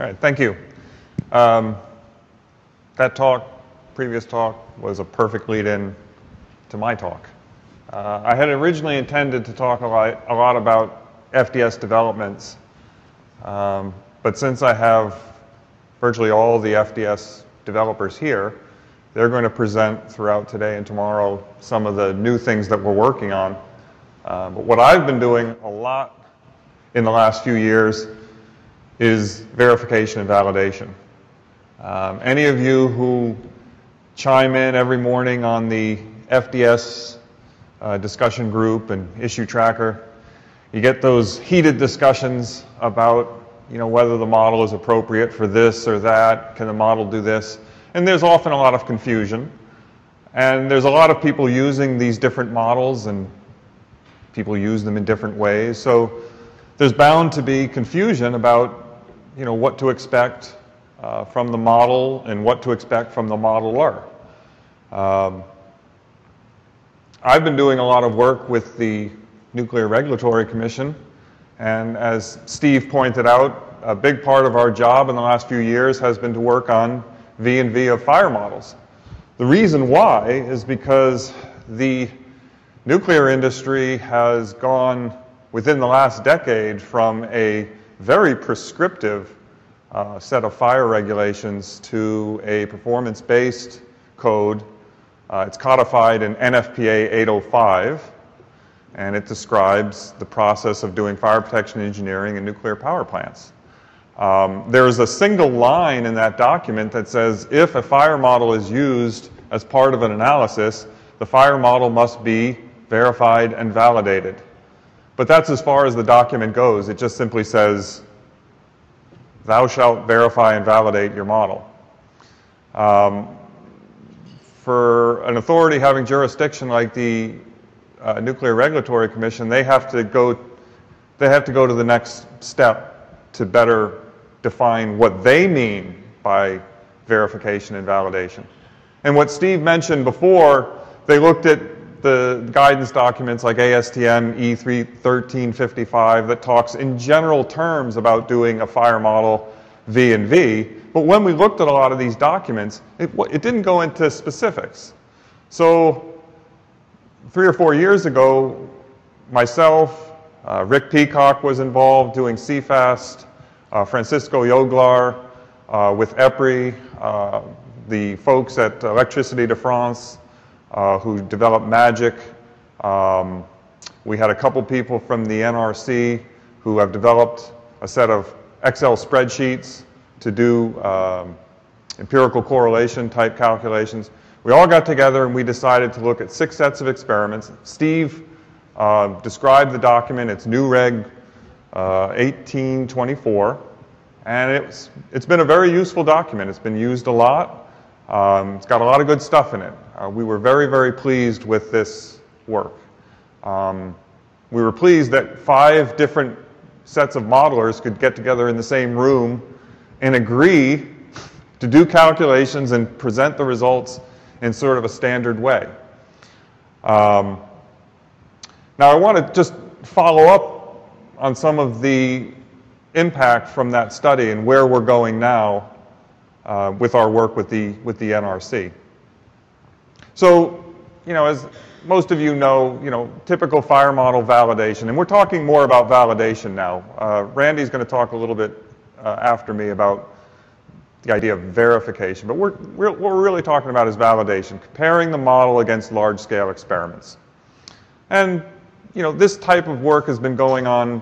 All right, thank you. That previous talk, was a perfect lead-in to my talk. I had originally intended to talk a lot about FDS developments, but since I have virtually all the FDS developers here, they're going to present throughout today and tomorrow some of the new things that we're working on. But what I've been doing a lot in the last few years is verification and validation. Any of you who chime in every morning on the FDS discussion group and issue tracker, you get those heated discussions about whether the model is appropriate for this or that, can the model do this? And there's often a lot of confusion. And there's a lot of people using these different models, and people use them in different ways. So there's bound to be confusion about what to expect from the model and what to expect from the modeler. I've been doing a lot of work with the Nuclear Regulatory Commission, and as Steve pointed out, a big part of our job in the last few years has been to work on V&V of fire models. The reason why is because the nuclear industry has gone within the last decade from a very prescriptive set of fire regulations to a performance-based code. It's codified in NFPA 805, and it describes the process of doing fire protection engineering in nuclear power plants. There is a single line in that document that says if a fire model is used as part of an analysis, the fire model must be verified and validated. But that's as far as the document goes. It just simply says, thou shalt verify and validate your model. For an authority having jurisdiction like the Nuclear Regulatory Commission, they have to go to the next step to better define what they mean by verification and validation. And what Steve mentioned before, they looked at the guidance documents like ASTM E1355 that talks in general terms about doing a fire model V&V. But when we looked at a lot of these documents, it didn't go into specifics. So 3 or 4 years ago, myself, Rick Peacock was involved doing CFAST, Francisco Joglar with EPRI, the folks at Electricité de France who developed MAGIC. We had a couple people from the NRC who have developed a set of Excel spreadsheets to do empirical correlation type calculations. We all got together and we decided to look at 6 sets of experiments. Steve described the document. It's New Reg 1824, and it's been a very useful document. It's been used a lot. It's got a lot of good stuff in it. We were very, very pleased with this work. We were pleased that 5 different sets of modelers could get together in the same room and agree to do calculations and present the results in sort of a standard way. Now I want to just follow up on some of the impact from that study and where we're going now with our work with the NRC. So, as most of you know, typical fire model validation, and we're talking more about validation now. Randy's going to talk a little bit after me about the idea of verification, but what we're really talking about is validation, comparing the model against large-scale experiments. And this type of work has been going on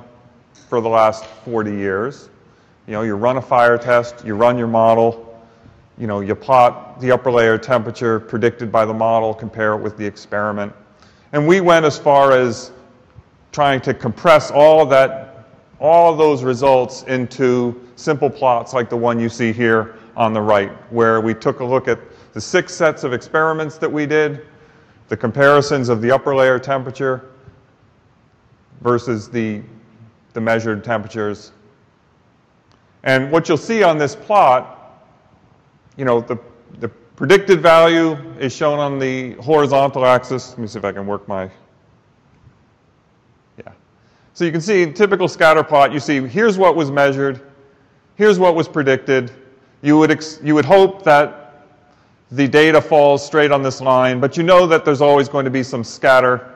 for the last 40 years. You run a fire test, you run your model, you plot the upper layer temperature predicted by the model, compare it with the experiment. And we went as far as trying to compress all of those results into simple plots like the one you see here on the right, where we took a look at the 6 sets of experiments that we did, the comparisons of the upper layer temperature versus the measured temperatures. And what you'll see on this plot, the predicted value is shown on the horizontal axis. Let me see if I can work my, yeah. So you can see typical scatter plot, you see here's what was measured, here's what was predicted. You would hope that the data falls straight on this line, but you know that there's always going to be some scatter.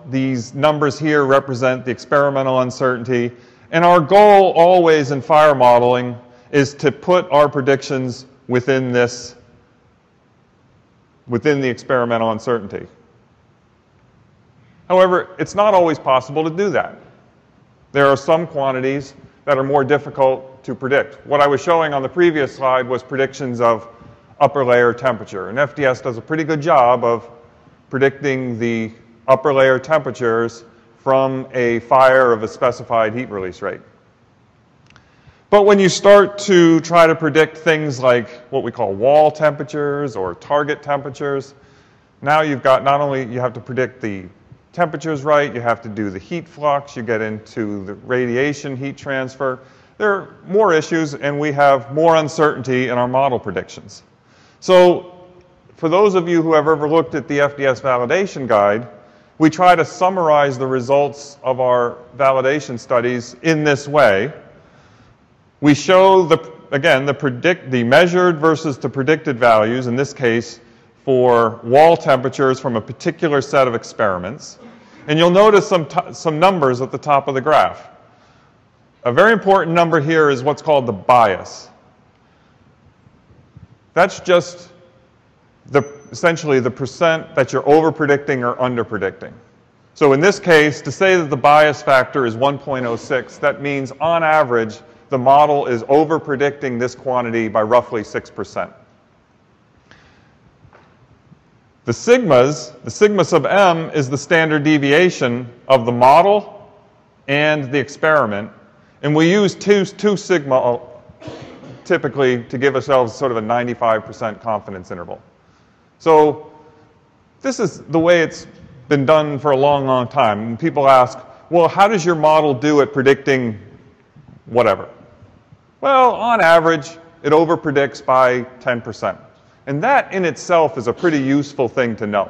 These numbers here represent the experimental uncertainty. And our goal always in fire modeling is to put our predictions within the experimental uncertainty. However, it's not always possible to do that. There are some quantities that are more difficult to predict. What I was showing on the previous slide was predictions of upper layer temperature. And FDS does a pretty good job of predicting the upper layer temperatures from a fire of a specified heat release rate. But when you start to try to predict things like what we call wall temperatures or target temperatures, now you've got not only you have to predict the temperatures right, you have to do the heat flux, you get into the radiation heat transfer. There are more issues and we have more uncertainty in our model predictions. So for those of you who have ever looked at the FDS validation guide, we try to summarize the results of our validation studies in this way. We show, the measured versus the predicted values, in this case, for wall temperatures from a particular set of experiments. And you'll notice some numbers at the top of the graph. A very important number here is what's called the bias. That's just essentially the percent that you're over-predicting or under-predicting. So in this case, to say that the bias factor is 1.06, that means on average, the model is over-predicting this quantity by roughly 6%. The sigma sub m is the standard deviation of the model and the experiment. And we use two sigma typically to give ourselves sort of a 95% confidence interval. So this is the way it's been done for a long, long time. And people ask, well, how does your model do at predicting whatever? Well, on average, it overpredicts by 10%. And that in itself is a pretty useful thing to know.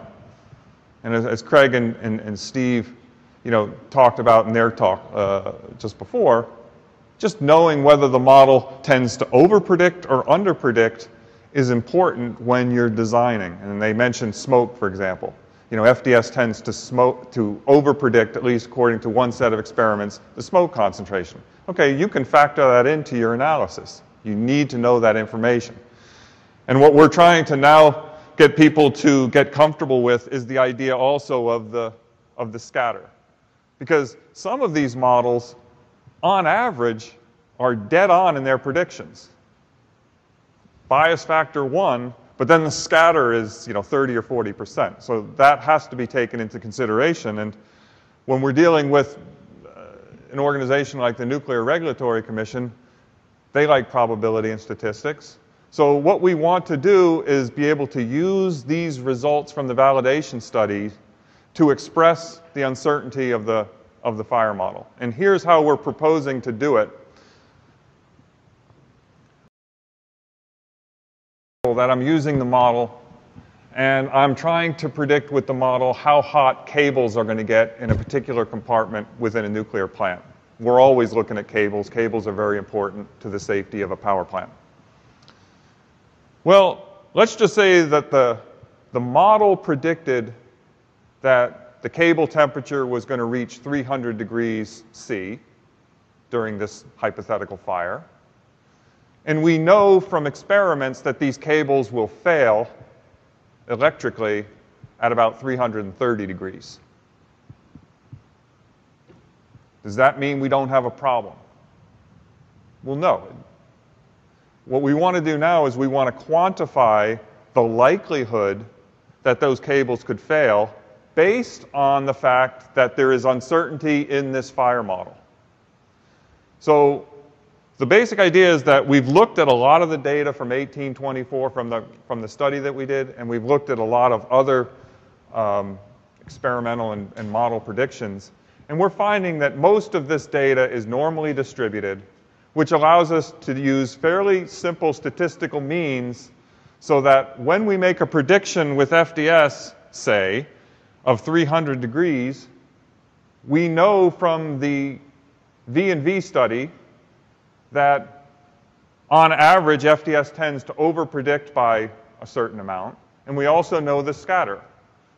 And as Craig and Steve talked about in their talk just before, just knowing whether the model tends to overpredict or underpredict is important when you're designing. And they mentioned smoke, for example. FDS tends to overpredict, at least according to one set of experiments, the smoke concentration. Okay, you can factor that into your analysis. You need to know that information. And what we're trying to now get people to get comfortable with is the idea also of the scatter. Because some of these models, on average, are dead on in their predictions. Bias factor 1, but then the scatter is 30 or 40%. So that has to be taken into consideration. And when we're dealing with an organization like the Nuclear Regulatory Commission, they like probability and statistics. So what we want to do is be able to use these results from the validation study to express the uncertainty of the fire model. And here's how we're proposing to do it. That I'm using the model, and I'm trying to predict with the model how hot cables are going to get in a particular compartment within a nuclear plant. We're always looking at cables. Cables are very important to the safety of a power plant. Well, let's just say that the model predicted that the cable temperature was going to reach 300 degrees C during this hypothetical fire. And we know from experiments that these cables will fail electrically at about 330 degrees. Does that mean we don't have a problem? Well, no. What we want to do now is we want to quantify the likelihood that those cables could fail based on the fact that there is uncertainty in this fire model. So the basic idea is that we've looked at a lot of the data from 1824 from the study that we did, and we've looked at a lot of other experimental and model predictions. And we're finding that most of this data is normally distributed, which allows us to use fairly simple statistical means so that when we make a prediction with FDS, say, of 300 degrees, we know from the V&V study that on average, FDS tends to overpredict by a certain amount, and we also know the scatter.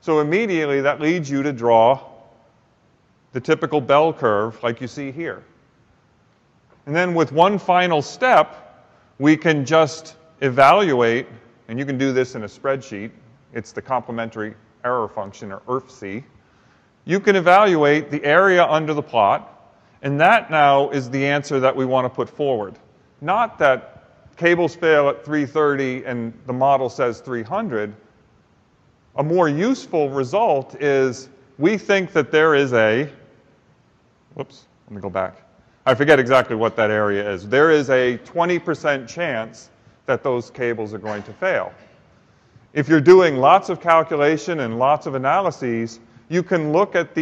So immediately that leads you to draw the typical bell curve like you see here. And then with one final step, we can just evaluate, and you can do this in a spreadsheet. It's the complementary error function, or ERFC. You can evaluate the area under the plot, and that now is the answer that we want to put forward. Not that cables fail at 330 and the model says 300. A more useful result is we think that there is a, whoops, let me go back. I forget exactly what that area is. There is a 20% chance that those cables are going to fail. If you're doing lots of calculation and lots of analyses, you can look at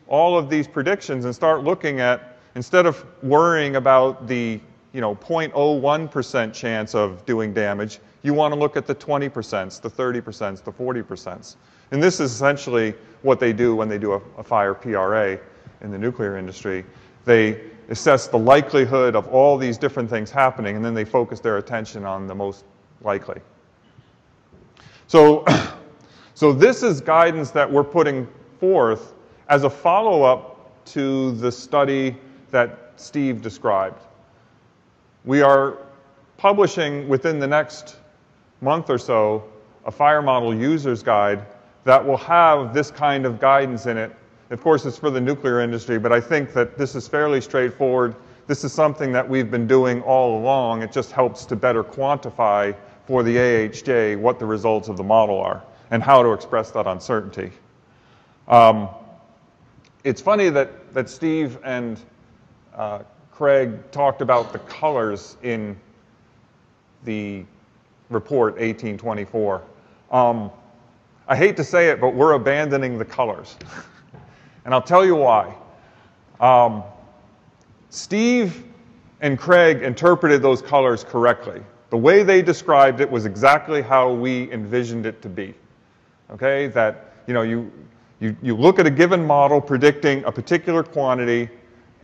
all of these predictions and start looking at, instead of worrying about the 0.01% chance of doing damage, you want to look at the 20%, the 30%, the 40%. And this is essentially what they do when they do a fire PRA in the nuclear industry. They assess the likelihood of all these different things happening, and then they focus their attention on the most likely. So this is guidance that we're putting forth as a follow-up to the study that Steve described. We are publishing within the next month or so a fire model user's guide that will have this kind of guidance in it. Of course, it's for the nuclear industry, but I think that this is fairly straightforward. This is something that we've been doing all along. It just helps to better quantify for the AHJ what the results of the model are and how to express that uncertainty. It's funny that Steve and Craig talked about the colors in the report 1824. I hate to say it, but we're abandoning the colors. And I'll tell you why. Steve and Craig interpreted those colors correctly. The way they described it was exactly how we envisioned it to be. Okay, that you look at a given model predicting a particular quantity,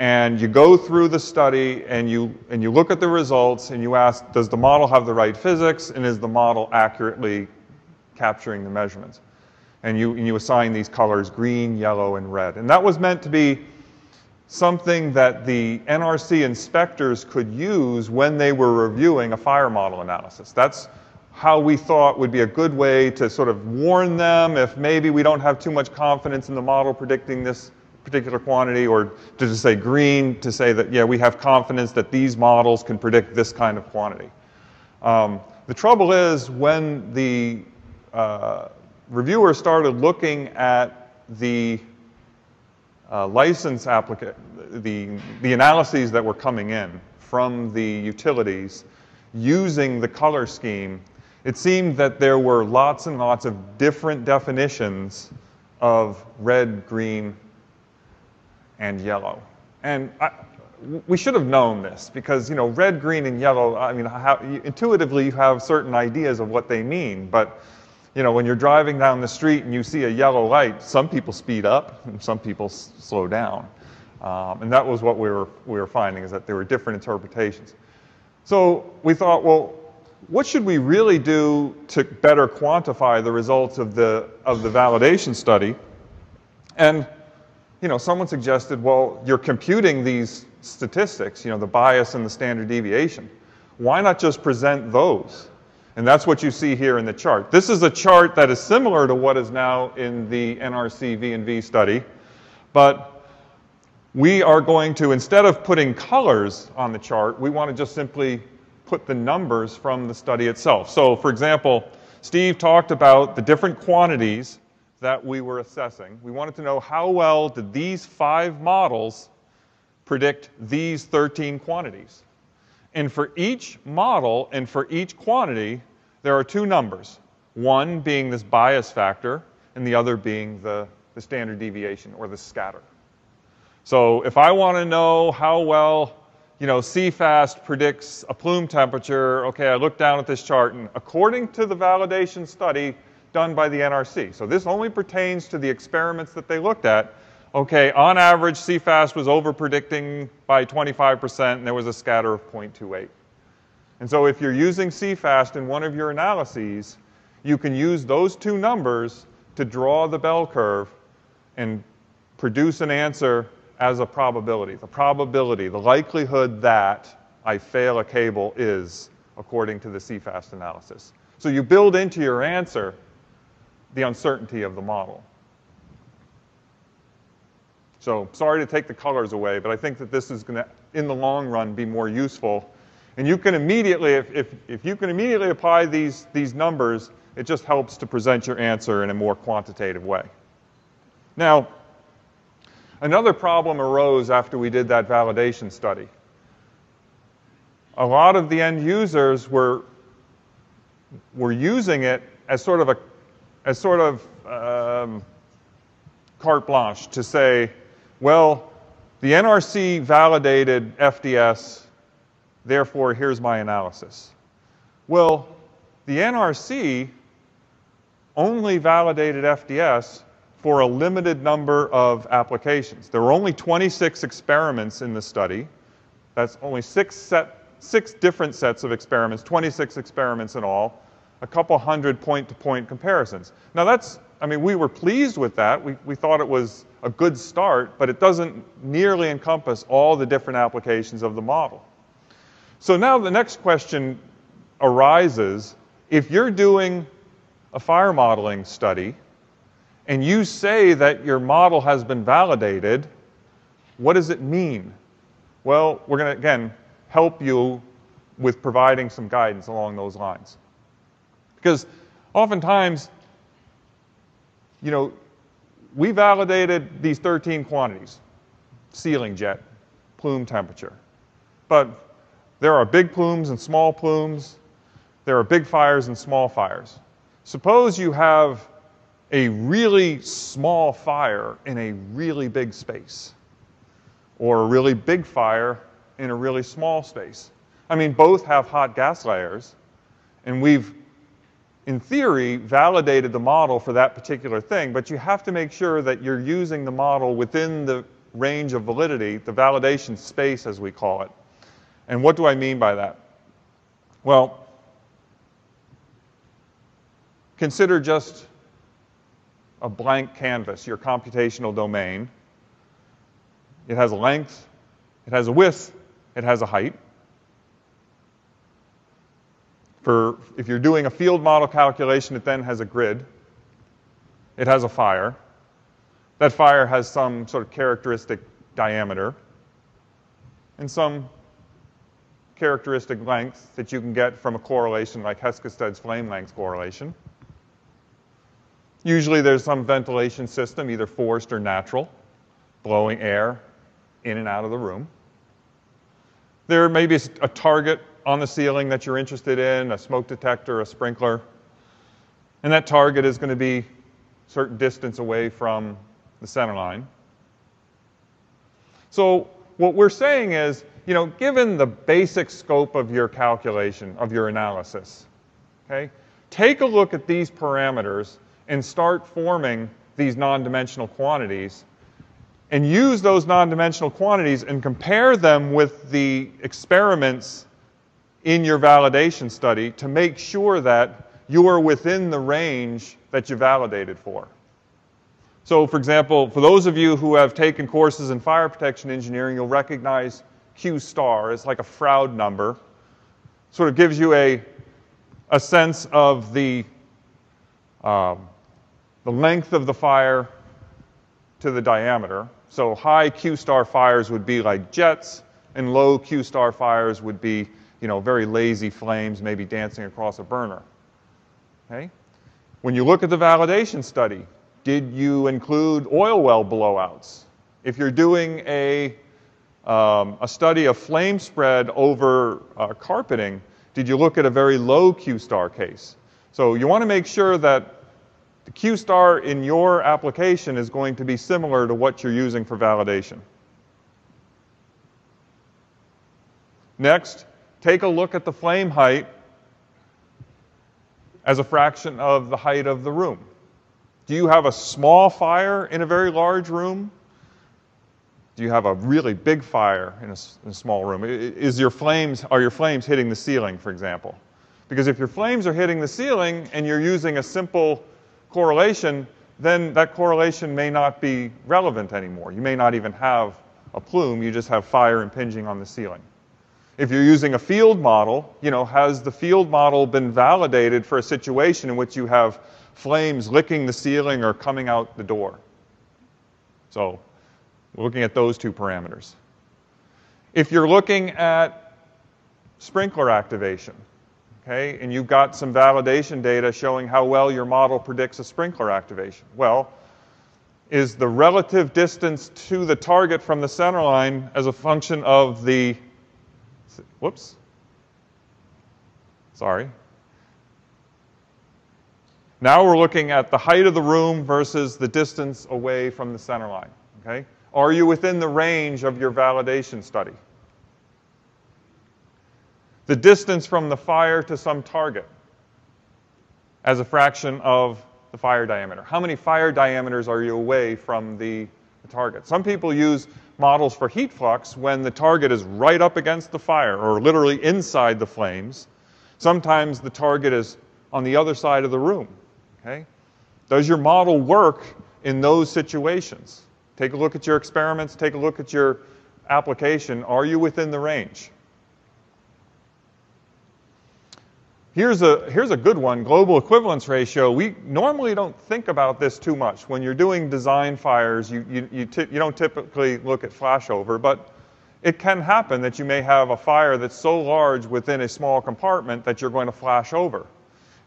and you go through the study and you look at the results and you ask, does the model have the right physics, and is the model accurately capturing the measurements? And you assign these colors green, yellow, and red. And that was meant to be something that the NRC inspectors could use when they were reviewing a fire model analysis. That's how we thought would be a good way to sort of warn them if maybe we don't have too much confidence in the model predicting this particular quantity, or to just say green to say that, yeah, we have confidence that these models can predict this kind of quantity. The trouble is when the reviewer started looking at the license applicant, the analyses that were coming in from the utilities using the color scheme, it seemed that there were lots and lots of different definitions of red, green, and yellow. And we should have known this because, red, green, and yellow, I mean, intuitively you have certain ideas of what they mean, but when you're driving down the street and you see a yellow light, some people speed up and some people slow down. And that was what we were finding, is that there were different interpretations. So we thought, well, what should we really do to better quantify the results of the validation study? And someone suggested, well, you're computing these statistics, the bias and the standard deviation. Why not just present those? And that's what you see here in the chart. This is a chart that is similar to what is now in the NRC V&V study, but we are going to, instead of putting colors on the chart, we want to just simply put the numbers from the study itself. So, for example, Steve talked about the different quantities that we were assessing. We wanted to know how well did these 5 models predict these 13 quantities. And for each model and for each quantity, there are 2 numbers. One being this bias factor, and the other being the standard deviation, or the scatter. So if I want to know how well CFAST predicts a plume temperature, okay, I look down at this chart, and according to the validation study done by the NRC, so this only pertains to the experiments that they looked at, okay, on average, CFAST was over-predicting by 25%, and there was a scatter of 0.28. And so if you're using CFAST in one of your analyses, you can use those two numbers to draw the bell curve and produce an answer as a probability. The probability, the likelihood that I fail a cable is according to the CFAST analysis. So you build into your answer the uncertainty of the model. So sorry to take the colors away, but I think that this is going to, in the long run, be more useful. And you can immediately, if you can immediately apply these numbers, it just helps to present your answer in a more quantitative way. Now, another problem arose after we did that validation study. A lot of the end users were using it as sort of carte blanche to say, well, the NRC validated FDS, therefore here's my analysis. Well, the NRC only validated FDS for a limited number of applications. There were only 26 experiments in the study. That's only six different sets of experiments, 26 experiments in all, a couple hundred point-to-point comparisons. Now that's, I mean, we were pleased with that. We thought it was a good start, but it doesn't nearly encompass all the different applications of the model. So now the next question arises, if you're doing a fire modeling study and you say that your model has been validated, what does it mean? Well, we're going to, again, help you with providing some guidance along those lines. Because oftentimes, you know, we validated these 13 quantities, ceiling jet, plume temperature. But there are big plumes and small plumes. There are big fires and small fires. Suppose you have a really small fire in a really big space, or a really big fire in a really small space. I mean, both have hot gas layers, and we've, in theory, validated the model for that particular thing, but you have to make sure that you're using the model within the range of validity, the validation space, as we call it. And what do I mean by that? Well, consider just a blank canvas, your computational domain. It has a length, it has a width, it has a height. If you're doing a field model calculation, it then has a grid. It has a fire. That fire has some sort of characteristic diameter and some characteristic length that you can get from a correlation like Hesketh's flame length correlation. Usually there's some ventilation system, either forced or natural, blowing air in and out of the room. There may be a target on the ceiling that you're interested in, a smoke detector, a sprinkler, and that target is going to be a certain distance away from the center line. So what we're saying is, you know, given the basic scope of your calculation, of your analysis, okay, take a look at these parameters and start forming these non-dimensional quantities and use those non-dimensional quantities and compare them with the experiments in your validation study to make sure that you are within the range that you validated for. So, for example, for those of you who have taken courses in fire protection engineering, you'll recognize Q star as like a Froude number. Sort of gives you a sense of the length of the fire to the diameter. So high Q star fires would be like jets, and low Q star fires would be, you know, very lazy flames, maybe dancing across a burner. Okay? When you look at the validation study, did you include oil well blowouts? If you're doing a study of flame spread over carpeting, did you look at a very low Q star case? So you want to make sure that the Q star in your application is going to be similar to what you're using for validation. Next, take a look at the flame height as a fraction of the height of the room. Do you have a small fire in a very large room? Do you have a really big fire in a small room? Are your flames hitting the ceiling, for example? Because if your flames are hitting the ceiling and you're using a simple correlation, then that correlation may not be relevant anymore. You may not even have a plume, you just have fire impinging on the ceiling. If you're using a field model, has the field model been validated for a situation in which you have flames licking the ceiling or coming out the door? So we're looking at those two parameters. If you're looking at sprinkler activation, okay, and you've got some validation data showing how well your model predicts a sprinkler activation, well, is the relative distance to the target from the center line as a function of the, whoops, sorry. Now we're looking at the height of the room versus the distance away from the center line, okay? Are you within the range of your validation study? The distance from the fire to some target as a fraction of the fire diameter. How many fire diameters are you away from the target? Some people use models for heat flux when the target is right up against the fire or literally inside the flames. Sometimes the target is on the other side of the room. Okay? Does your model work in those situations? Take a look at your experiments, take a look at your application. Are you within the range? Here's a good one, global equivalence ratio. We normally don't think about this too much. When you're doing design fires, you don't typically look at flashover, but it can happen that you may have a fire that's so large within a small compartment that you're going to flash over.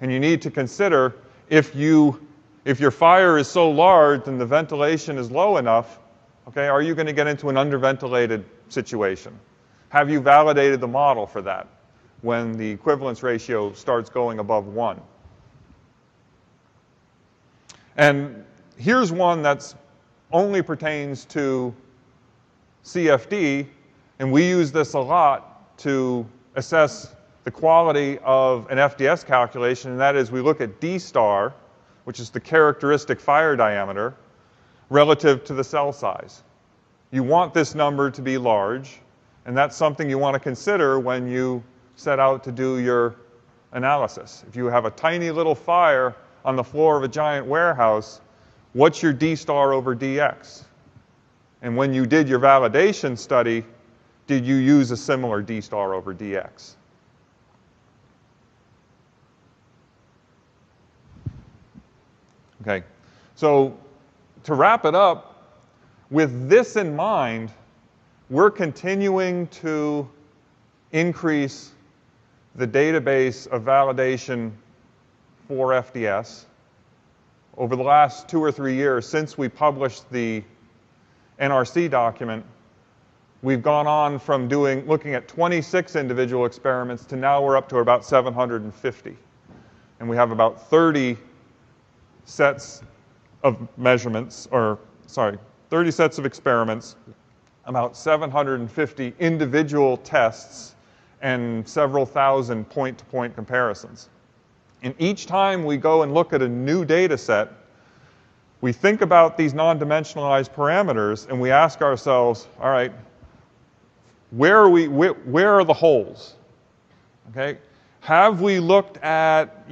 And you need to consider if your fire is so large and the ventilation is low enough, okay, are you going to get into an underventilated situation? Have you validated the model for that when the equivalence ratio starts going above 1? And here's one that's only pertains to CFD, and we use this a lot to assess the quality of an FDS calculation, and that is we look at D star, which is the characteristic fire diameter, relative to the cell size. You want this number to be large, and that's something you want to consider when you set out to do your analysis. If you have a tiny little fire on the floor of a giant warehouse, what's your D star over DX? And when you did your validation study, did you use a similar D star over DX? Okay, so to wrap it up, with this in mind, we're continuing to increase the database of validation for FDS. Over the last 2 or 3 years, since we published the NRC document, we've gone on from looking at 26 individual experiments to now we're up to about 750. And we have about 30 sets of measurements, 30 sets of experiments, about 750 individual tests, and several thousand point-to-point comparisons. And each time we go and look at a new data set, we think about these non-dimensionalized parameters and we ask ourselves, all right, where are the holes? Okay? Have we looked at,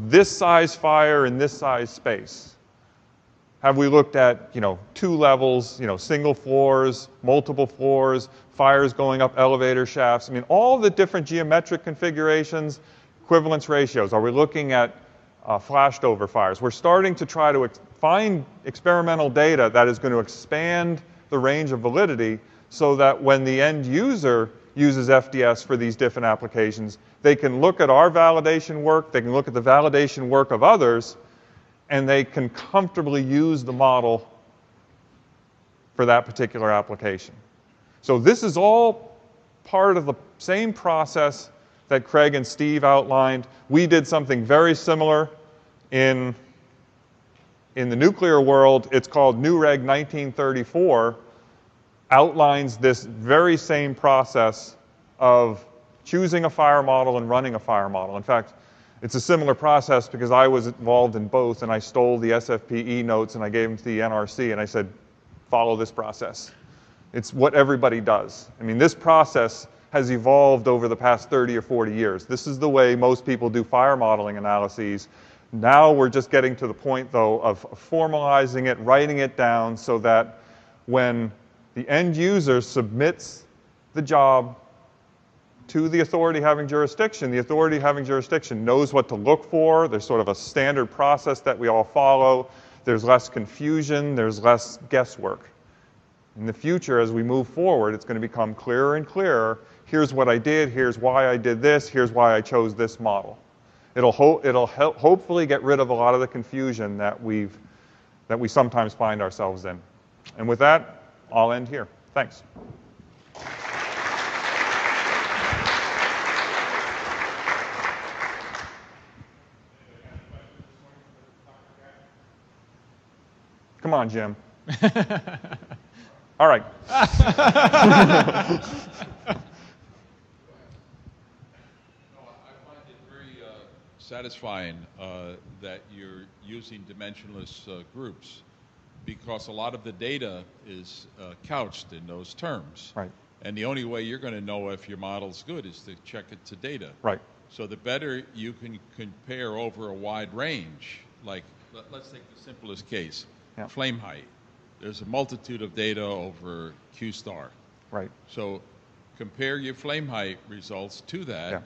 this size fire in this size space? Have we looked at, 2 levels, single floors, multiple floors, fires going up elevator shafts? I mean, all the different geometric configurations, equivalence ratios. Are we looking at flashed over fires? We're starting to try to find experimental data that is going to expand the range of validity so that when the end user uses FDS for these different applications, they can look at our validation work, they can look at the validation work of others, and they can comfortably use the model for that particular application. So this is all part of the same process that Craig and Steve outlined. We did something very similar in the nuclear world. It's called New Reg 1934, outlines this very same process of choosing a fire model and running a fire model. In fact, it's a similar process because I was involved in both, and I stole the SFPE notes and I gave them to the NRC and I said, follow this process. It's what everybody does. I mean, this process has evolved over the past 30 or 40 years. This is the way most people do fire modeling analyses. Now we're just getting to the point, though, of formalizing it, writing it down so that when the end user submits the job to the authority having jurisdiction, the authority having jurisdiction knows what to look for. There's sort of a standard process that we all follow. There's less confusion. There's less guesswork. In the future, as we move forward, it's going to become clearer and clearer. Here's what I did. Here's why I did this. Here's why I chose this model. It'll hopefully get rid of a lot of the confusion that we sometimes find ourselves in. And with that, I'll end here. Thanks. Come on, Jim. All right. I find it very satisfying that you're using dimensionless groups, because a lot of the data is couched in those terms. Right. And the only way you're going to know if your model's good is to check it to data. Right. So the better you can compare over a wide range, like let's take the simplest case, yeah. Flame height. There's a multitude of data over Q star. Right. So compare your flame height results to that,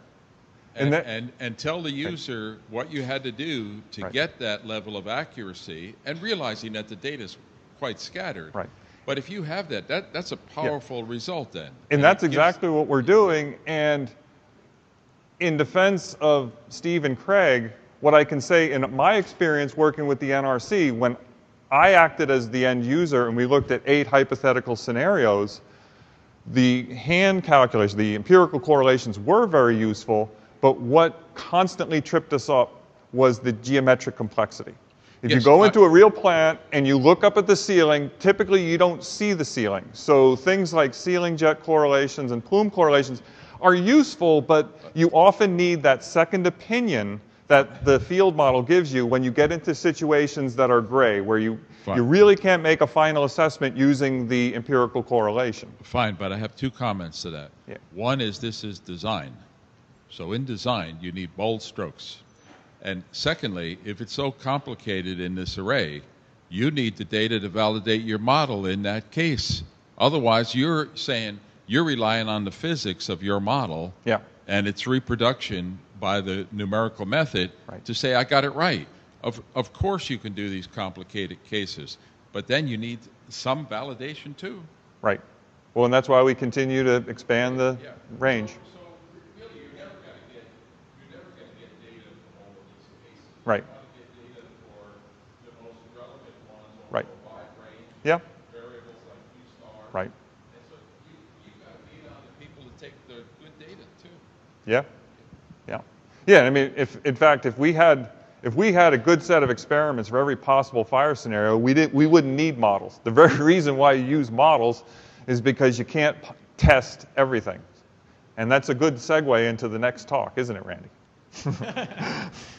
yeah. and tell the user what you had to do to get that level of accuracy, and realizing that the data is quite scattered. Right. But if you have that's a powerful result then. And that's exactly what we're doing. And in defense of Steve and Craig, what I can say in my experience working with the NRC, when I acted as the end user and we looked at 8 hypothetical scenarios, the hand calculation, the empirical correlations were very useful, but what constantly tripped us up was the geometric complexity. If you go into a real plant and you look up at the ceiling, typically you don't see the ceiling. So things like ceiling jet correlations and plume correlations are useful, but you often need that second opinion that the field model gives you when you get into situations that are gray, where you really can't make a final assessment using the empirical correlation. Fine, but I have 2 comments to that. Yeah. One is this is design. So in design, you need bold strokes. And secondly, if it's so complicated in this array, you need the data to validate your model in that case. Otherwise, you're saying you're relying on the physics of your model and its reproduction by the numerical method to say, I got it right. Of course you can do these complicated cases, but then you need some validation too. Right. Well, and that's why we continue to expand the range. So really, you're never going to get data from all of these cases. Right. You want to get data for the most relevant ones over a wide range. Yeah. Variables like Q star. Right. And so you've got to be on the people to take the good data too. Yeah. Yeah. Yeah. I mean, in fact, if we had a good set of experiments for every possible fire scenario, we wouldn't need models. The very reason why you use models is because you can't test everything. And that's a good segue into the next talk, isn't it, Randy?